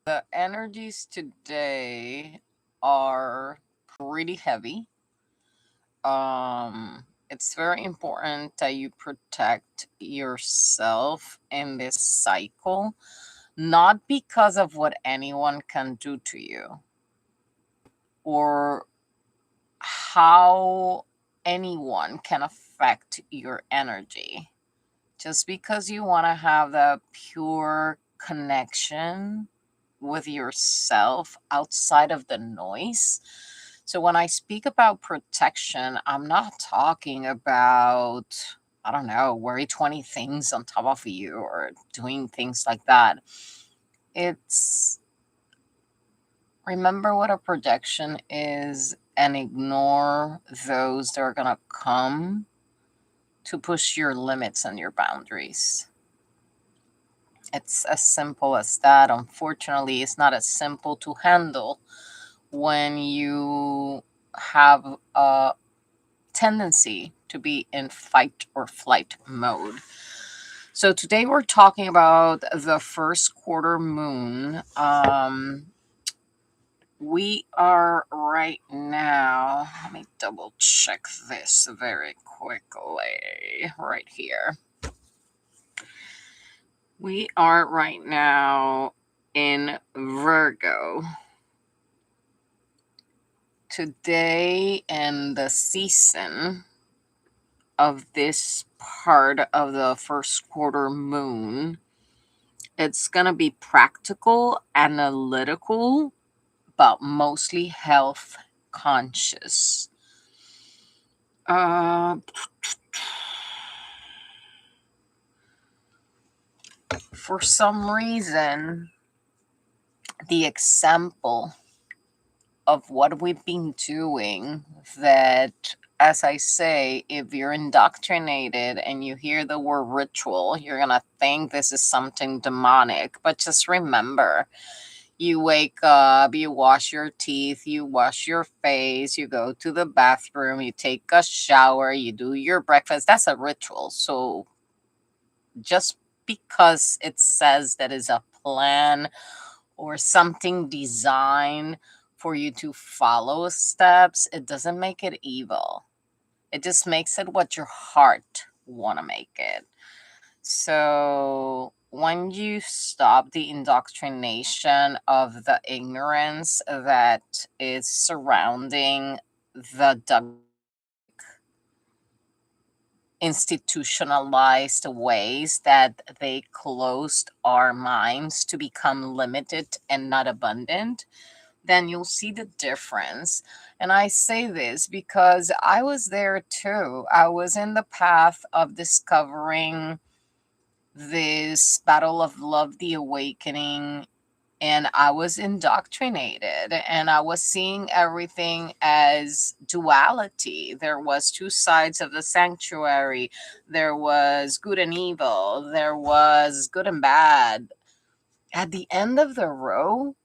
The energies today are pretty heavy. It's very important that you protect yourself in this cycle, not because of what anyone can do to you or how anyone can affect your energy. Just because you want to have that pure connection with yourself outside of the noise. So when I speak about protection, I'm not talking about, I don't know, worry 20 things on top of you or doing things like that. It's remember what a projection is and ignore those that are going to come to push your limits and your boundaries. It's as simple as that. Unfortunately, it's not as simple to handle when you have a tendency to be in fight or flight mode. So today we're talking about the first quarter moon. We are right now, let me double check this very quickly right here. We are right now in Virgo. Today and the season of this part of the first quarter moon, it's going to be practical, analytical, but mostly health conscious. For some reason, the example of what we've been doing that, as I say, if you're indoctrinated and you hear the word ritual, you're going to think this is something demonic. But just remember, you wake up, you wash your teeth, you wash your face, you go to the bathroom, you take a shower, you do your breakfast. That's a ritual. So just because it says that is a plan or something designed for you to follow steps, it doesn't make it evil. It just makes it what your heart want to make it. So when you stop the indoctrination of the ignorance that is surrounding the institutionalized ways that they closed our minds to become limited and not abundant, then you'll see the difference. And I say this because I was there too. I was in the path of discovering this battle of love, the awakening, and I was indoctrinated and I was seeing everything as duality. There was two sides of the sanctuary. There was good and evil. There was good and bad. At the end of the row,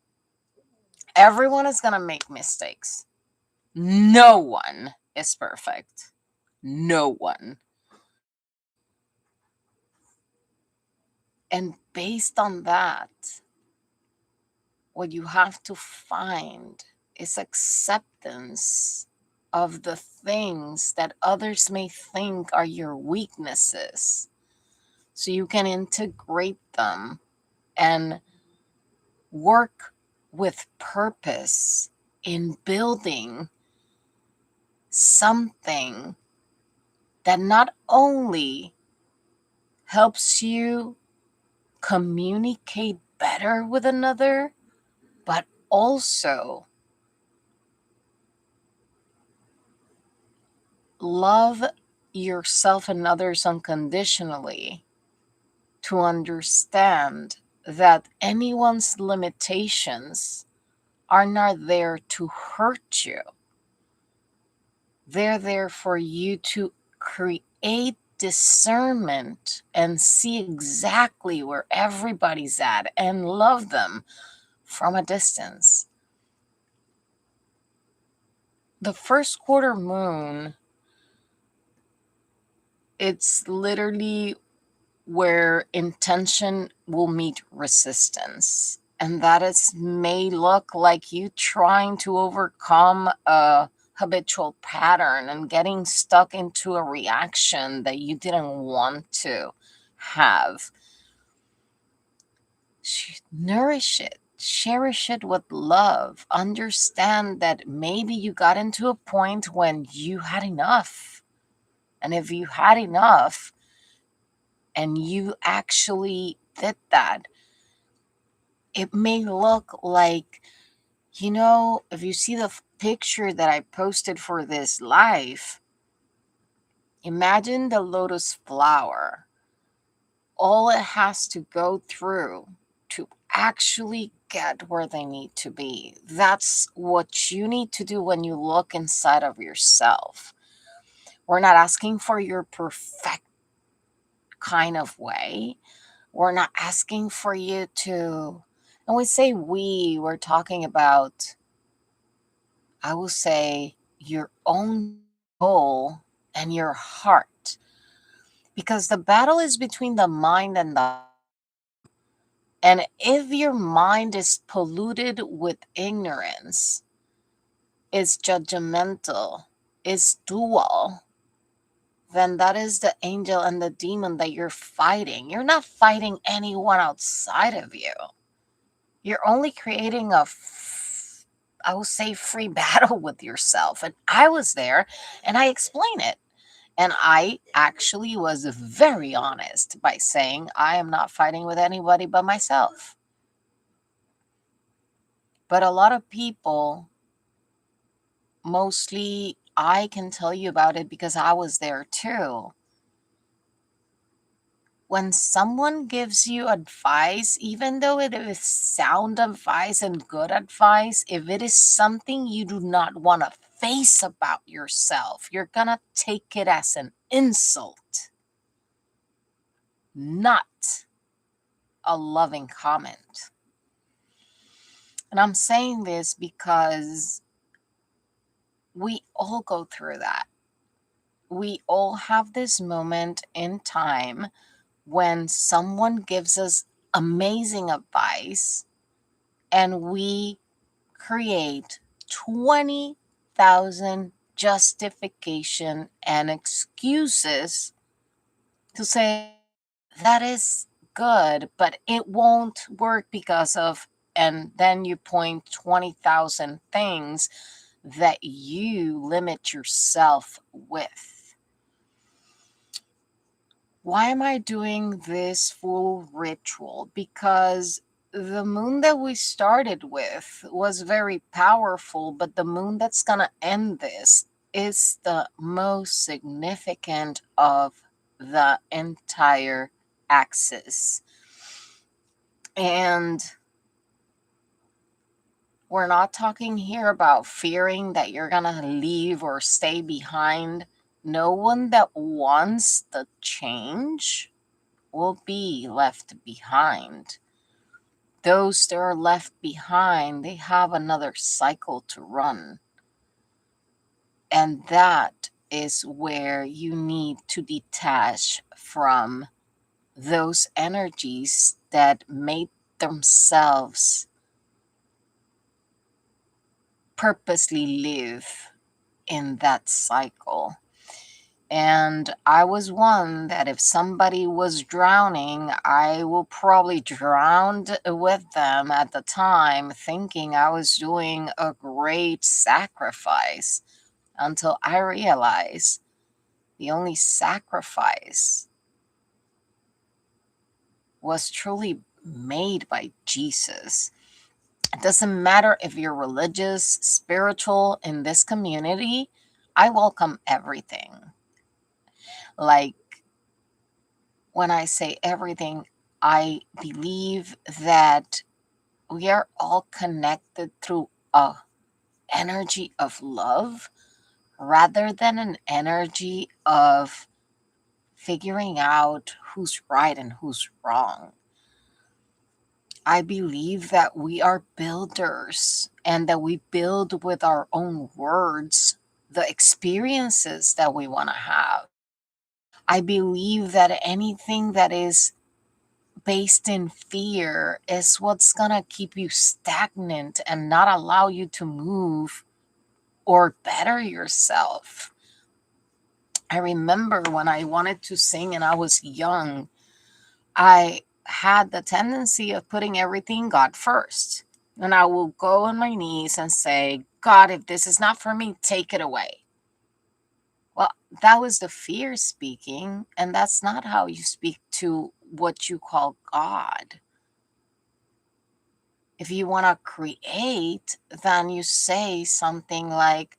everyone is going to make mistakes. No one is perfect. No one. And based on that, what you have to find is acceptance of the things that others may think are your weaknesses, so you can integrate them and work with purpose in building something that not only helps you communicate better with another, but also love yourself and others unconditionally, to understand that anyone's limitations are not there to hurt you. They're there for you to create discernment and see exactly where everybody's at and love them from a distance. The first quarter moon, it's literally where intention will meet resistance. And that is may look like you trying to overcome a habitual pattern and getting stuck into a reaction that you didn't want to have. Nourish it, cherish it with love. Understand that maybe you got into a point when you had enough. And if you had enough and you actually did that, it may look like, if you see the picture that I posted for this live, imagine the lotus flower. All it has to go through to actually get where they need to be. That's what you need to do when you look inside of yourself. We're not asking for your perfect kind of way. We're not asking for you to, and we say we're talking about, I will say, your own soul and your heart. Because the battle is between the mind and the. And if your mind is polluted with ignorance, is judgmental, is dual, then that is the angel and the demon that you're fighting. You're not fighting anyone outside of you. You're only creating I will say, free battle with yourself. And I was there and I explain it. And I actually was very honest by saying I am not fighting with anybody but myself. But a lot of people, mostly I can tell you about it because I was there too. When someone gives you advice, even though it is sound advice and good advice, if it is something you do not want to face about yourself, you're going to take it as an insult, not a loving comment. And I'm saying this because we all go through that. We all have this moment in time when someone gives us amazing advice and we create 20,000 justification and excuses to say that is good, but it won't work because of, and then you point 20,000 things that you limit yourself with. Why am I doing this full ritual? Because the moon that we started with was very powerful, but the moon that's going to end this is the most significant of the entire axis. And we're not talking here about fearing that you're going to leave or stay behind. No one that wants the change will be left behind. Those that are left behind, they have another cycle to run. And that is where you need to detach from those energies that made themselves purposely live in that cycle. And I was one that if somebody was drowning, I will probably drown with them at the time, thinking I was doing a great sacrifice, until I realized the only sacrifice was truly made by Jesus. It doesn't matter if you're religious, spiritual. In this community, I welcome everything. Like, when I say everything, I believe that we are all connected through a energy of love rather than an energy of figuring out who's right and who's wrong. I believe that we are builders and that we build with our own words the experiences that we want to have. I believe that anything that is based in fear is what's going to keep you stagnant and not allow you to move or better yourself. I remember when I wanted to sing and I was young, I had the tendency of putting everything God first. And I will go on my knees and say, God, if this is not for me, take it away. Well, that was the fear speaking, and that's not how you speak to what you call God. If you want to create, then you say something like,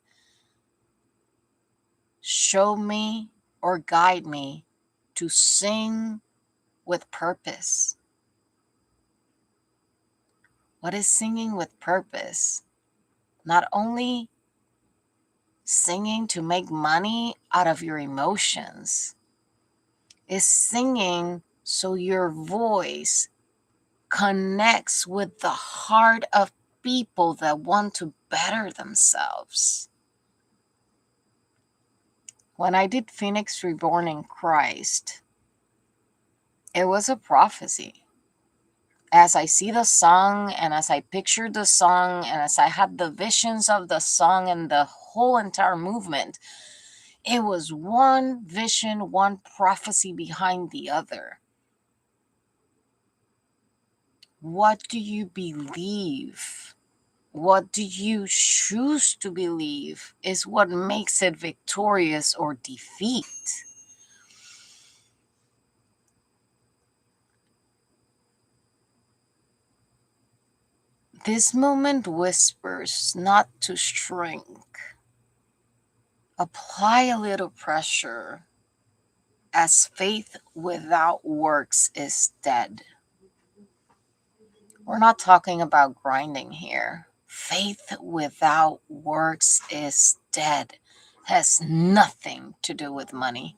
show me or guide me to sing with purpose. What is singing with purpose? Not only singing to make money out of your emotions, is singing so your voice connects with the heart of people that want to better themselves. When I did Phoenix Reborn in Christ, it was a prophecy. As I see the song and as I pictured the song and as I had the visions of the song and the whole entire movement, it was one vision, one prophecy behind the other. What do you believe? What do you choose to believe is what makes it victorious or defeat. This moment whispers not to shrink. Apply a little pressure, as faith without works is dead. We're not talking about grinding here. Faith without works is dead. Has nothing to do with money.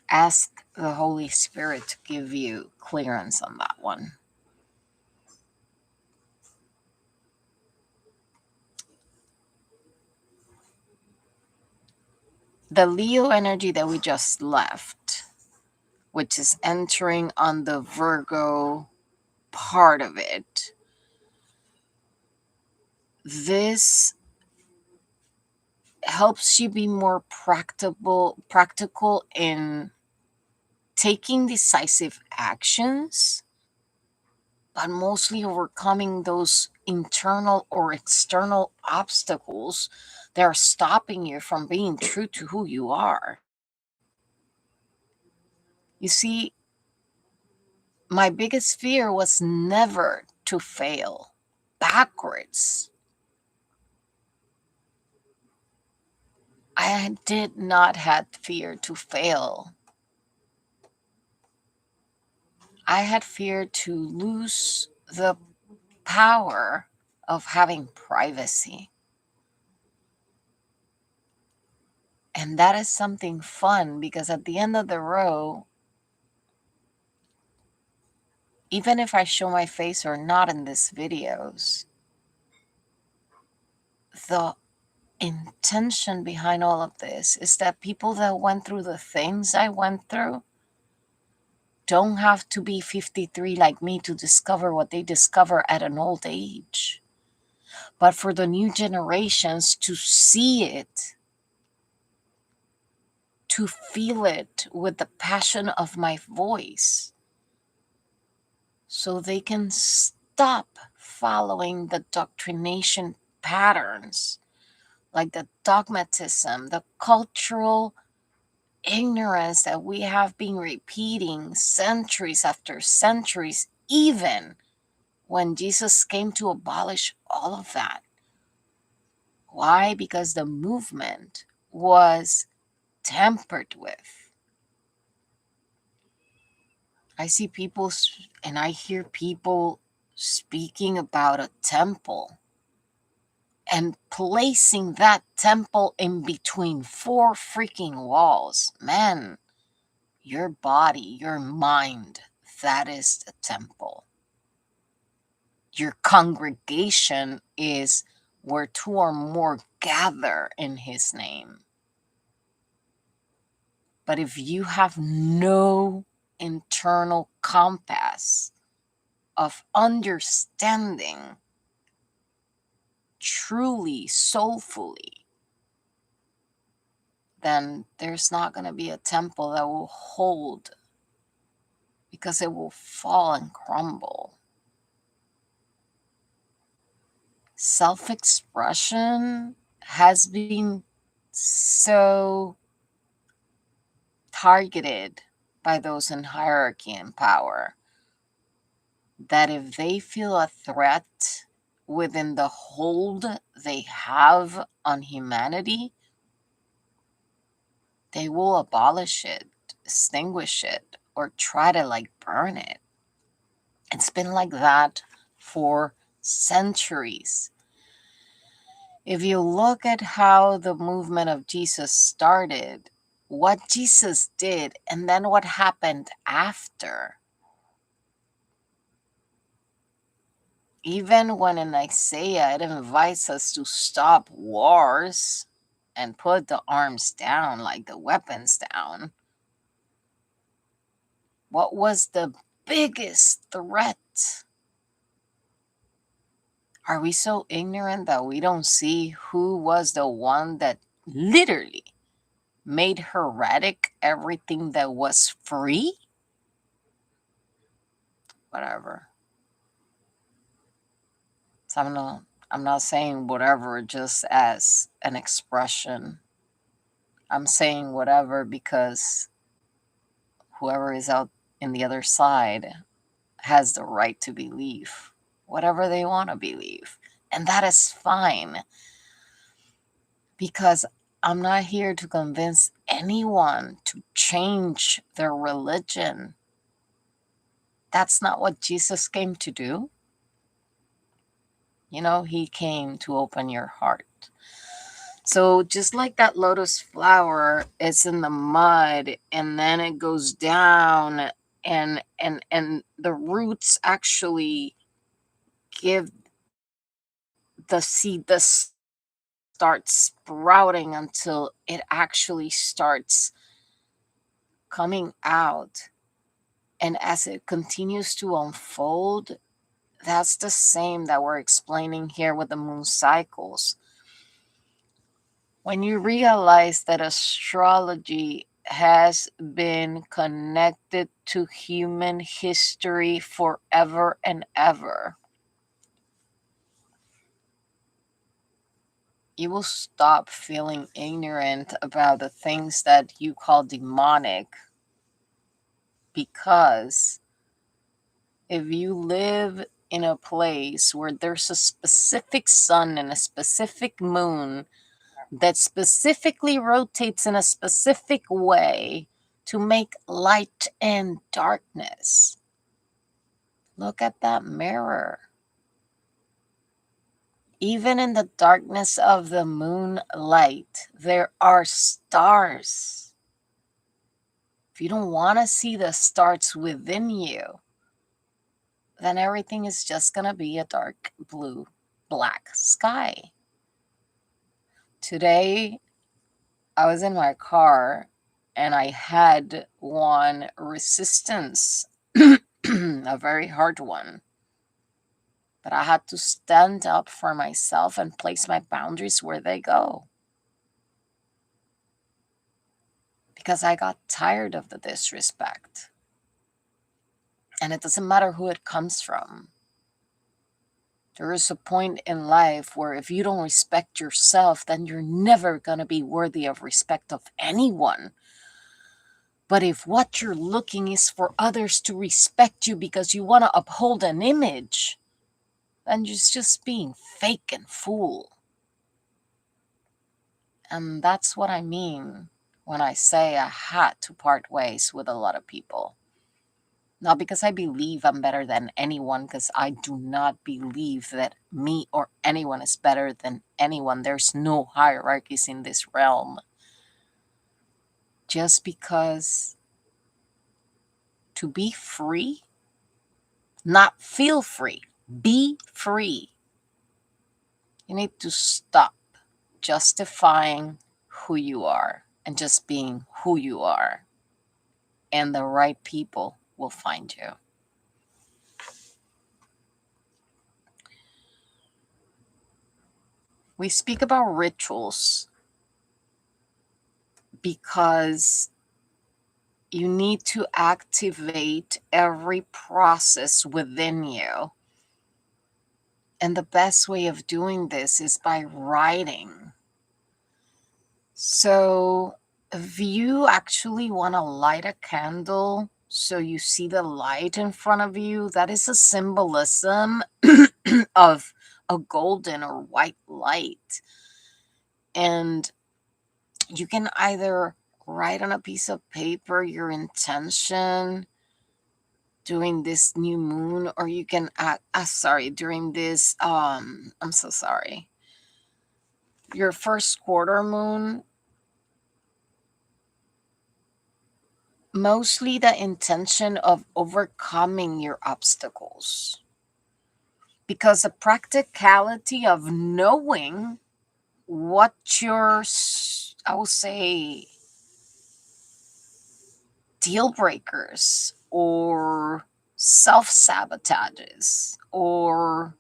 Ask the Holy Spirit to give you clearance on that one. The Leo energy that we just left, which is entering on the Virgo part of it, this helps you be more practical in taking decisive actions, but mostly overcoming those internal or external obstacles that are stopping you from being true to who you are. You see, my biggest fear was never to fail backwards. I did not have fear to fail. I had fear to lose the power of having privacy. And that is something fun because at the end of the row, even if I show my face or not in these videos, the intention behind all of this is that people that went through the things I went through don't have to be 53 like me to discover what they discover at an old age, but for the new generations to see it, to feel it with the passion of my voice, so they can stop following the doctrination patterns, like the dogmatism, the cultural ignorance that we have been repeating centuries after centuries, even when Jesus came to abolish all of that. Why? Because the movement was tampered with. I see people and I hear people speaking about a temple and placing that temple in between four freaking walls. Man, your body, your mind, that is the temple. Your congregation is where two or more gather in his name. But if you have no internal compass of understanding truly, soulfully, then there's not going to be a temple that will hold, because it will fall and crumble. Self-expression has been so targeted by those in hierarchy and power that if they feel a threat within the hold they have on humanity, they will abolish it, extinguish it, or try to burn it. It's been like that for centuries. If you look at how the movement of Jesus started, what Jesus did, and then what happened after, even when in Isaiah it invites us to stop wars and put the arms down, like the weapons down, what was the biggest threat? Are we so ignorant that we don't see who was the one that literally made heretic everything that was free? Whatever. So I'm not saying whatever just as an expression. I'm saying whatever because whoever is out in the other side has the right to believe whatever they want to believe. And that is fine, because I'm not here to convince anyone to change their religion. That's not what Jesus came to do. He came to open your heart. So just like that lotus flower, it's in the mud and then it goes down and the roots actually give the seed the start sprouting until it actually starts coming out. And as it continues to unfold, that's the same that we're explaining here with the moon cycles. When you realize that astrology has been connected to human history forever and ever, you will stop feeling ignorant about the things that you call demonic. Because if you live in a place where there's a specific sun and a specific moon that specifically rotates in a specific way to make light and darkness, look at that mirror. Even in the darkness of the moonlight, there are stars. If you don't want to see the stars within you, then everything is just going to be a dark blue, black sky. Today, I was in my car and I had one resistance, a very hard one. But I had to stand up for myself and place my boundaries where they go. Because I got tired of the disrespect. And it doesn't matter who it comes from. There is a point in life where if you don't respect yourself, then you're never going to be worthy of respect of anyone. But if what you're looking is for others to respect you because you want to uphold an image, then you're just being fake and fool. And that's what I mean when I say I had to part ways with a lot of people. Not because I believe I'm better than anyone, because I do not believe that me or anyone is better than anyone. There's no hierarchies in this realm. Just because to be free, not feel free, be free, you need to stop justifying who you are. and just being who you are, and the right people will find you. We speak about rituals because you need to activate every process within you. And the best way of doing this is by writing. So if you actually want to light a candle so you see the light in front of you, that is a symbolism of a golden or white light. And you can either write on a piece of paper your intention during this new moon, or you can during this I'm so sorry, your first quarter moon. Mostly the intention of overcoming your obstacles, because the practicality of knowing what your, I will say, deal breakers or self-sabotages or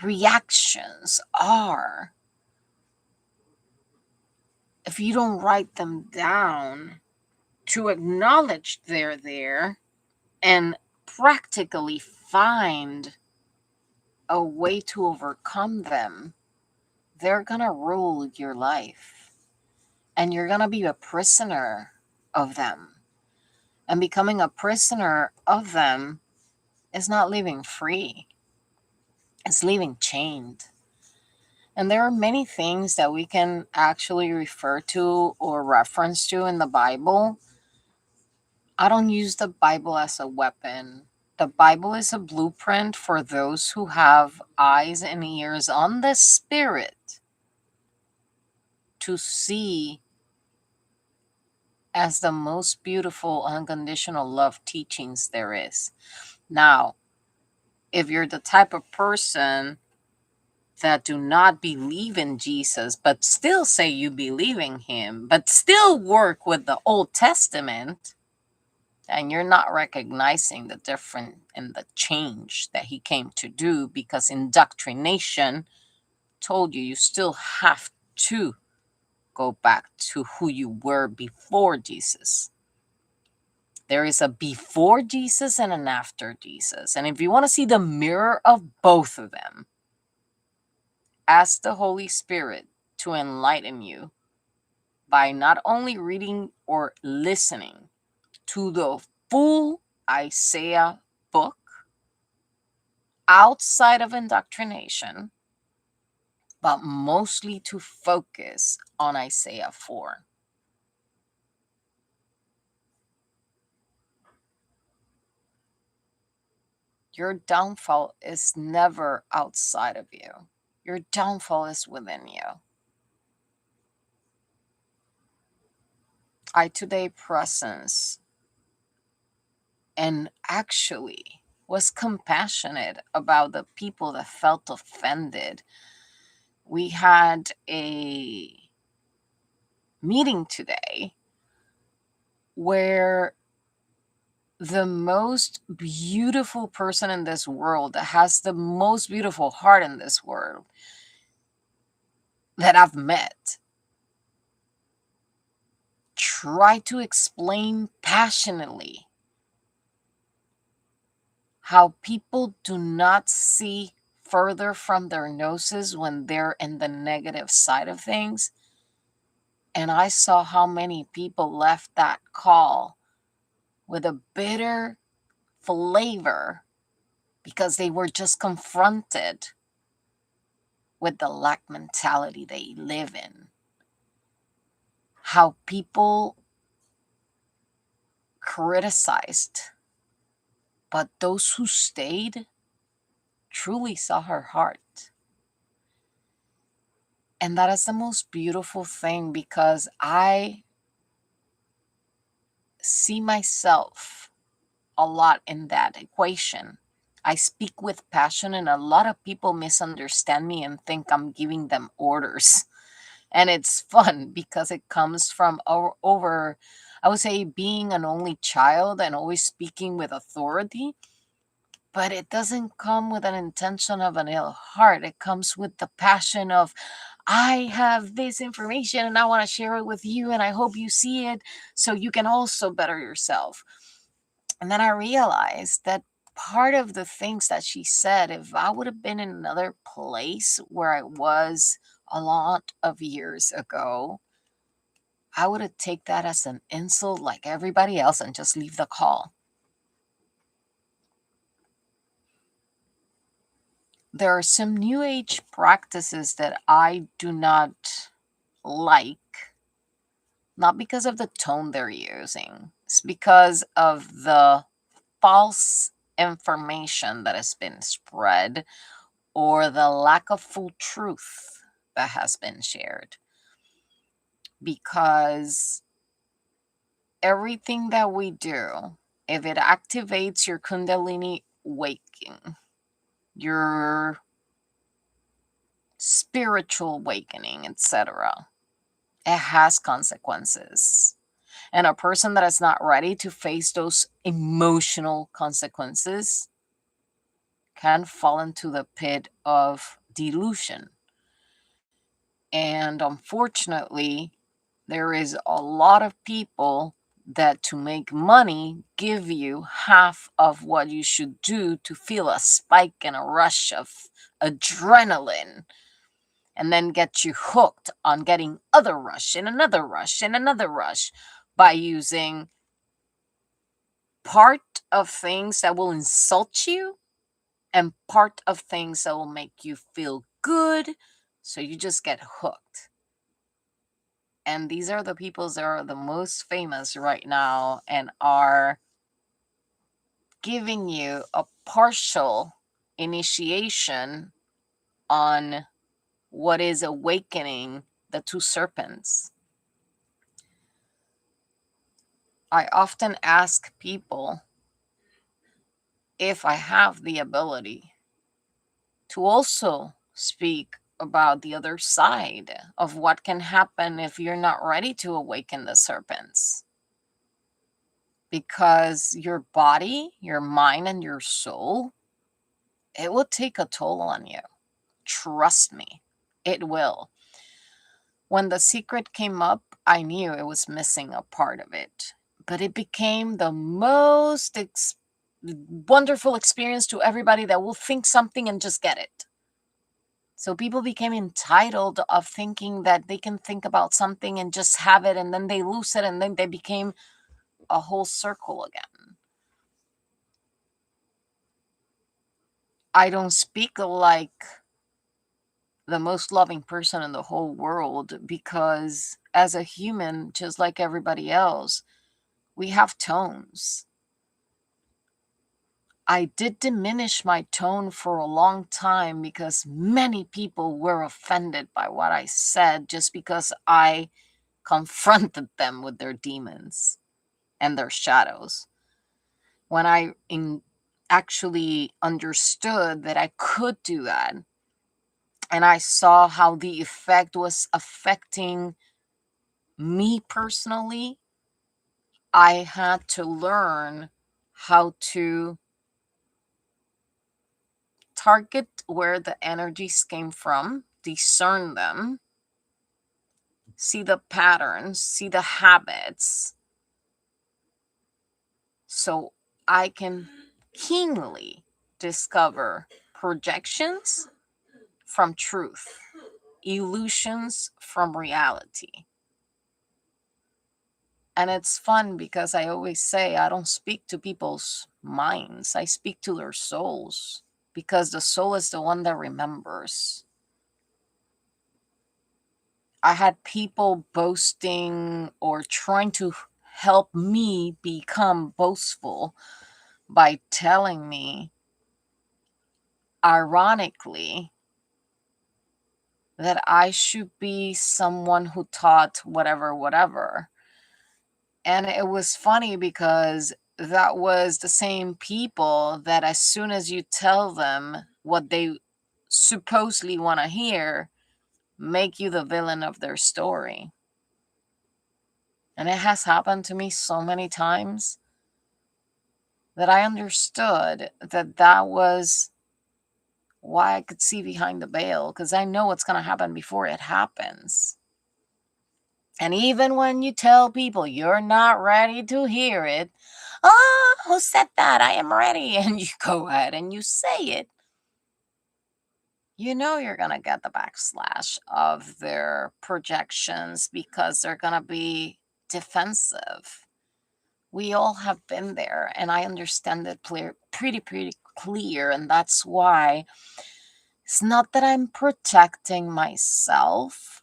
reactions are, if you don't write them down to acknowledge they're there and practically find a way to overcome them, they're gonna rule your life. And you're gonna be a prisoner of them. And becoming a prisoner of them is not living free, it's living chained. And there are many things that we can actually refer to or reference to in the Bible. I don't use the Bible as a weapon. The Bible is a blueprint for those who have eyes and ears on the Spirit to see as the most beautiful unconditional love teachings there is. Now, if you're the type of person that do not believe in Jesus, but still say you believe in him, but still work with the Old Testament, and you're not recognizing the difference and the change that he came to do, because indoctrination told you still have to go back to who you were before Jesus. There is a before Jesus and an after Jesus. And if you want to see the mirror of both of them, ask the Holy Spirit to enlighten you by not only reading or listening to the full Isaiah book outside of indoctrination, but mostly to focus on Isaiah 4. Your downfall is never outside of you. Your downfall is within you. I today presence and actually was compassionate about the people that felt offended. We had a meeting today where the most beautiful person in this world, that has the most beautiful heart in this world that I've met, tried to explain passionately how people do not see further from their noses when they're in the negative side of things. And I saw how many people left that call with a bitter flavor because they were just confronted with the lack mentality they live in. How people criticized, but those who stayed truly saw her heart. And that is the most beautiful thing, because I see myself a lot in that equation. I speak with passion, and a lot of people misunderstand me and think I'm giving them orders. And it's fun because it comes from over, I would say, being an only child and always speaking with authority. But it doesn't come with an intention of an ill heart. It comes with the passion of, I have this information and I want to share it with you, and I hope you see it so you can also better yourself. And then I realized that part of the things that she said, if I would have been in another place where I was a lot of years ago, I would have taken that as an insult like everybody else and just leave the call. There are some new age practices that I do not like, not because of the tone they're using. It's because of the false information that has been spread or the lack of full truth that has been shared. Because everything that we do, if it activates your Kundalini waking, your spiritual awakening, etc., it has consequences. And a person that is not ready to face those emotional consequences can fall into the pit of delusion. And unfortunately, there is a lot of people that, to make money, give you half of what you should do to feel a spike and a rush of adrenaline, and then get you hooked on getting other rush and another rush and another rush by using part of things that will insult you and part of things that will make you feel good. So you just get hooked. And these are the people that are the most famous right now and are giving you a partial initiation on what is awakening the two serpents. I often ask people if I have the ability to also speak about the other side of what can happen if you're not ready to awaken the serpents. Because your body, your mind, and your soul, it will take a toll on you. Trust me, it will. When The Secret came up, I knew it was missing a part of it. But it became the most wonderful experience to everybody that will think something and just get it. So people became entitled of thinking that they can think about something and just have it, and then they lose it, and then they became a whole circle again. I don't speak like the most loving person in the whole world because as a human, just like everybody else, we have tones. I did diminish my tone for a long time because many people were offended by what I said just because I confronted them with their demons and their shadows. When I actually understood that I could do that, and I saw how the effect was affecting me personally, I had to learn how to target where the energies came from, discern them, see the patterns, see the habits, so I can keenly discover projections from truth, illusions from reality. And it's fun because I always say I don't speak to people's minds, I speak to their souls because the soul is the one that remembers. I had people boasting or trying to help me become boastful by telling me, ironically, that I should be someone who taught whatever, whatever. And it was funny because that was the same people that as soon as you tell them what they supposedly want to hear, make you the villain of their story. And it has happened to me so many times that I understood that that was why I could see behind the veil, because I know what's going to happen before it happens. And even when you tell people you're not ready to hear it, oh, who said that? I am ready. And you go ahead and you say it. You know you're going to get the backslash of their projections because they're going to be defensive. We all have been there, and I understand it pretty clear. And that's why it's not that I'm protecting myself.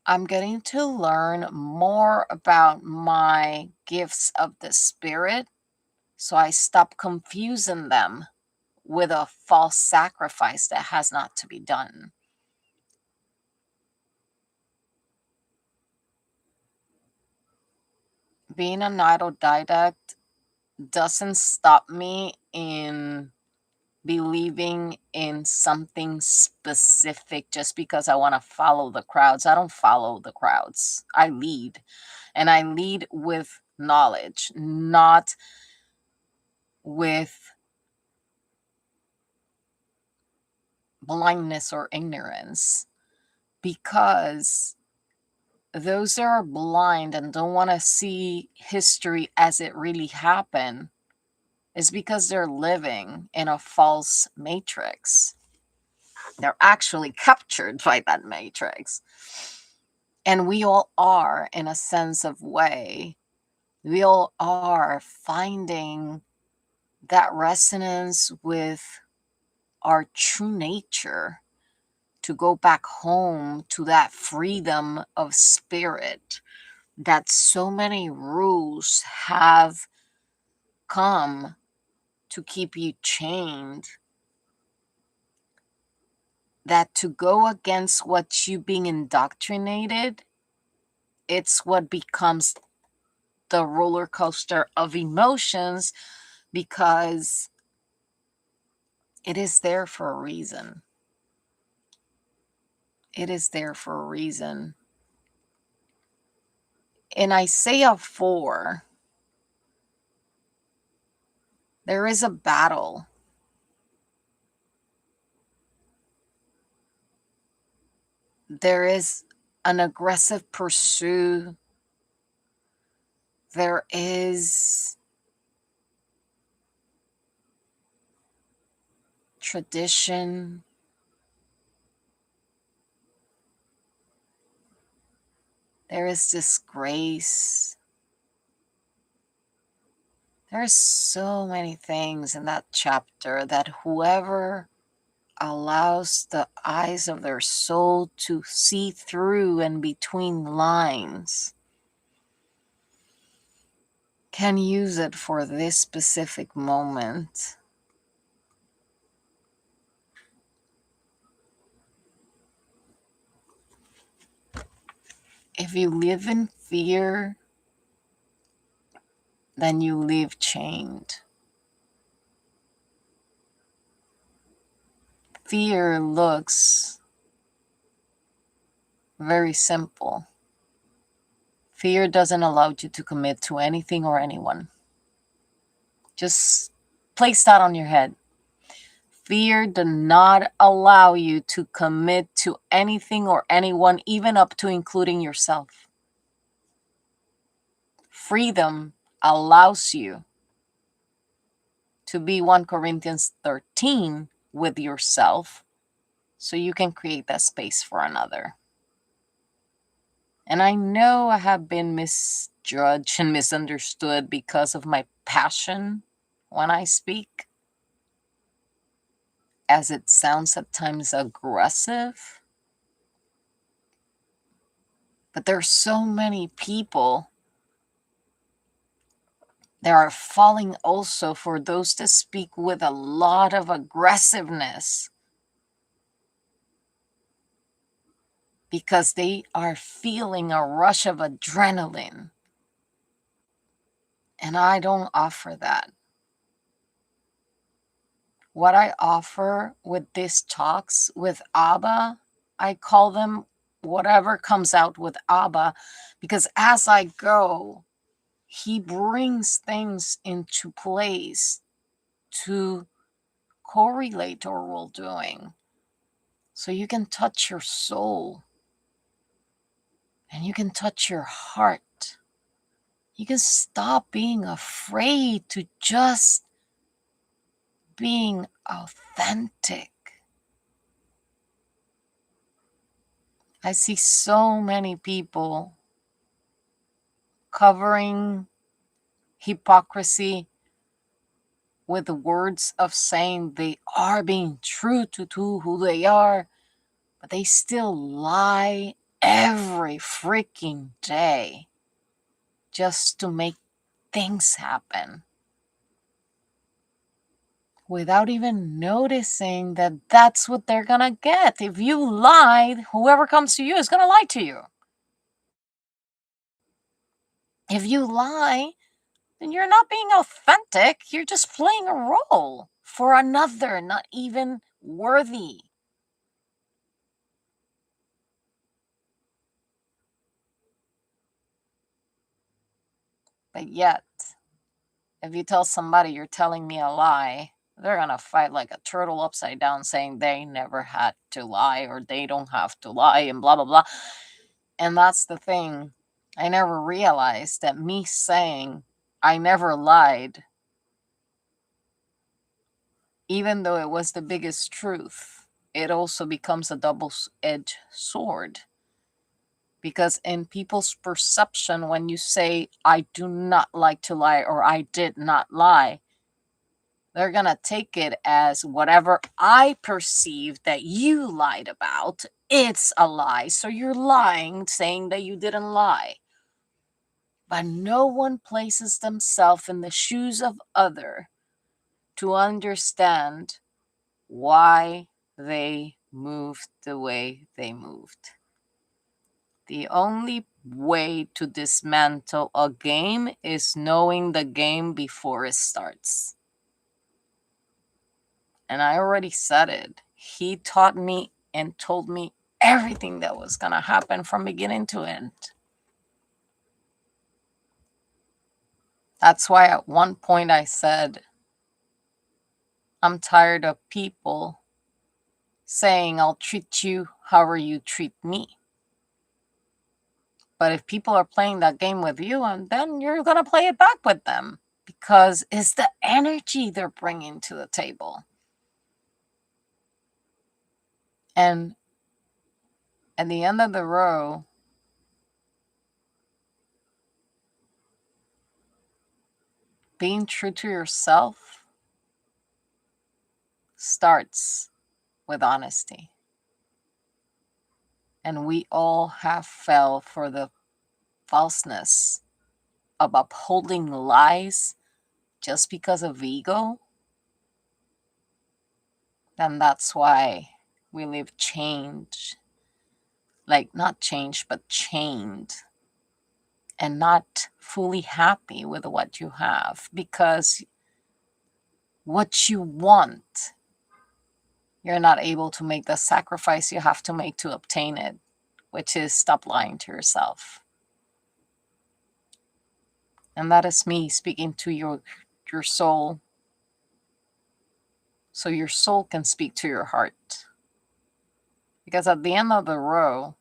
I'm getting to learn more about my gifts of the Spirit, so I stop confusing them with a false sacrifice that has not to be done. Being an autodidact doesn't stop me in believing in something specific just because I want to follow the crowds. I don't follow the crowds. I lead, and I lead with knowledge, not with blindness or ignorance, because those that are blind and don't want to see history as it really happened is because they're living in a false matrix. They're actually captured by that matrix. And we all are, in a sense of way. We all are finding that resonance with our true nature, to go back home to that freedom of spirit that so many rules have come to keep you chained, that to go against what you being indoctrinated, it's what becomes the roller coaster of emotions, because it is there for a reason. It is there for a reason. In Isaiah 4, there is a battle. There is an aggressive pursuit. There is tradition. There is disgrace. There's so many things in that chapter that whoever allows the eyes of their soul to see through and between lines can use it for this specific moment. If you live in fear, then you live chained. Fear looks very simple. Fear doesn't allow you to commit to anything or anyone. Just place that on your head. Fear does not allow you to commit to anything or anyone, even up to including yourself. Freedom allows you to be 1 Corinthians 13 with yourself, so you can create that space for another. And I know I have been misjudged and misunderstood because of my passion when I speak, as it sounds at times aggressive. But there are so many people that are falling also for those that speak with a lot of aggressiveness, because they are feeling a rush of adrenaline. And I don't offer that. what I offer with these talks with Abba, I call them whatever comes out with Abba, because as I go, he brings things into place to correlate to what we're doing. So you can touch your soul and you can touch your heart. You can stop being afraid to just being authentic. I see so many people covering hypocrisy with the words of saying they are being true to who they are, but they still lie every freaking day just to make things happen without even noticing that that's what they're gonna get. If you lied, whoever comes to you is gonna lie to you. If you lie, then you're not being authentic. You're just playing a role for another, not even worthy. But yet, if you tell somebody you're telling me a lie, they're going to fight like a turtle upside down saying they never had to lie or they don't have to lie and blah, blah, blah. And that's the thing. I never realized that me saying I never lied, even though it was the biggest truth, it also becomes a double-edged sword. Because in people's perception, when you say, I do not like to lie or I did not lie, they're going to take it as whatever I perceive that you lied about, it's a lie. So you're lying, saying that you didn't lie. But no one places themselves in the shoes of other to understand why they moved the way they moved. The only way to dismantle a game is knowing the game before it starts. And I already said it. He taught me and told me everything that was going to happen from beginning to end. That's why at one point I said, I'm tired of people saying, I'll treat you however you treat me. But if people are playing that game with you, and then you're going to play it back with them because it's the energy they're bringing to the table. And at the end of the row, being true to yourself starts with honesty. And we all have fell for the falseness of upholding lies just because of ego. Then that's why we live chained. Like not changed, but chained. And not fully happy with what you have. Because what you want, you're not able to make the sacrifice you have to make to obtain it, which is stop lying to yourself. And that is me speaking to your soul, so your soul can speak to your heart. Because at the end of the row,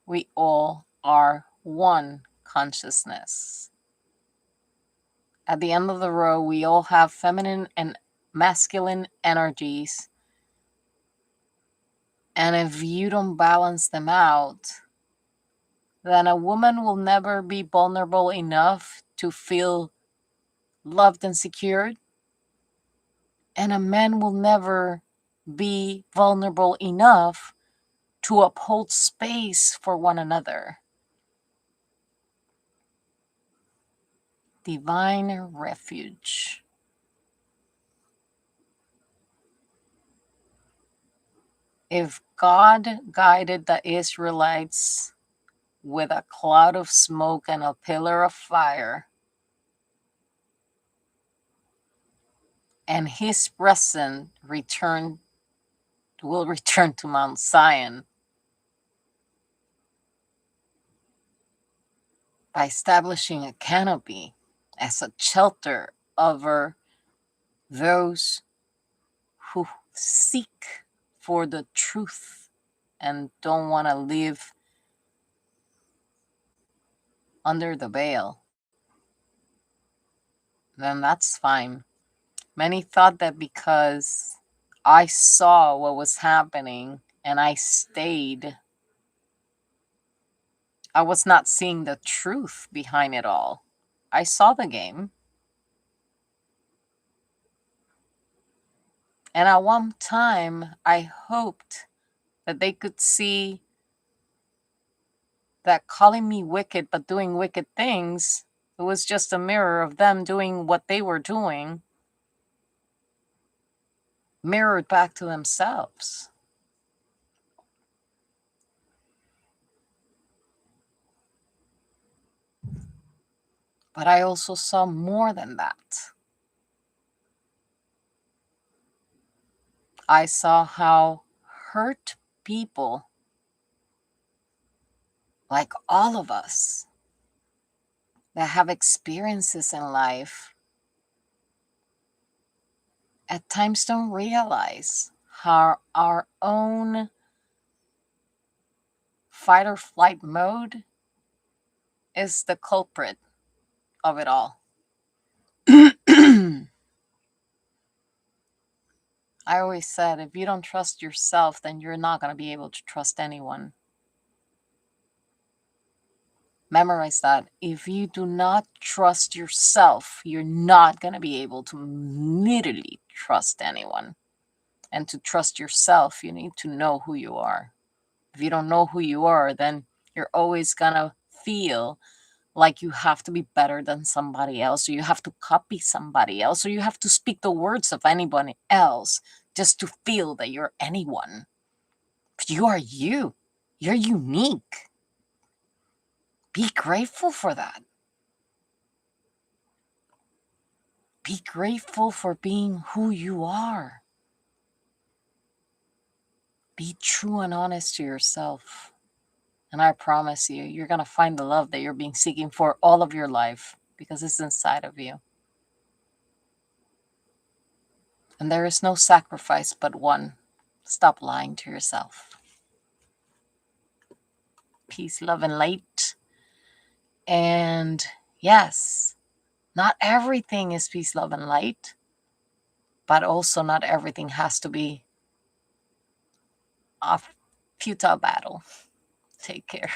we all are one consciousness. At the end of the row, we all have feminine and masculine energies. And if you don't balance them out, then a woman will never be vulnerable enough to feel loved and secured. And a man will never be vulnerable enough to uphold space for one another. Divine refuge. If God guided the Israelites with a cloud of smoke and a pillar of fire, and his presence will return to Mount Zion by establishing a canopy as a shelter over those who seek for the truth and don't want to live under the veil. Then that's fine. Many thought that because I saw what was happening and I stayed, I was not seeing the truth behind it all. I saw the game. And at one time, I hoped that they could see that calling me wicked but doing wicked things, it was just a mirror of them doing what they were doing, mirrored back to themselves. But I also saw more than that. I saw how hurt people, like all of us, that have experiences in life, at times don't realize how our own fight or flight mode is the culprit of it all. I always said, if you don't trust yourself, then you're not going to be able to trust anyone. Memorize that. If you do not trust yourself, you're not going to be able to literally trust anyone. And to trust yourself, you need to know who you are. If you don't know who you are, then you're always going to feel like you have to be better than somebody else, or you have to copy somebody else, or you have to speak the words of anybody else just to feel that you're anyone. But you are you. You're unique. Be grateful for that. Be grateful for being who you are. Be true and honest to yourself. And I promise you, you're going to find the love that you're being seeking for all of your life, because it's inside of you. And there is no sacrifice but one. Stop lying to yourself. Peace, love, and light. And yes, not everything is peace, love, and light, but also not everything has to be a futile battle. Take care.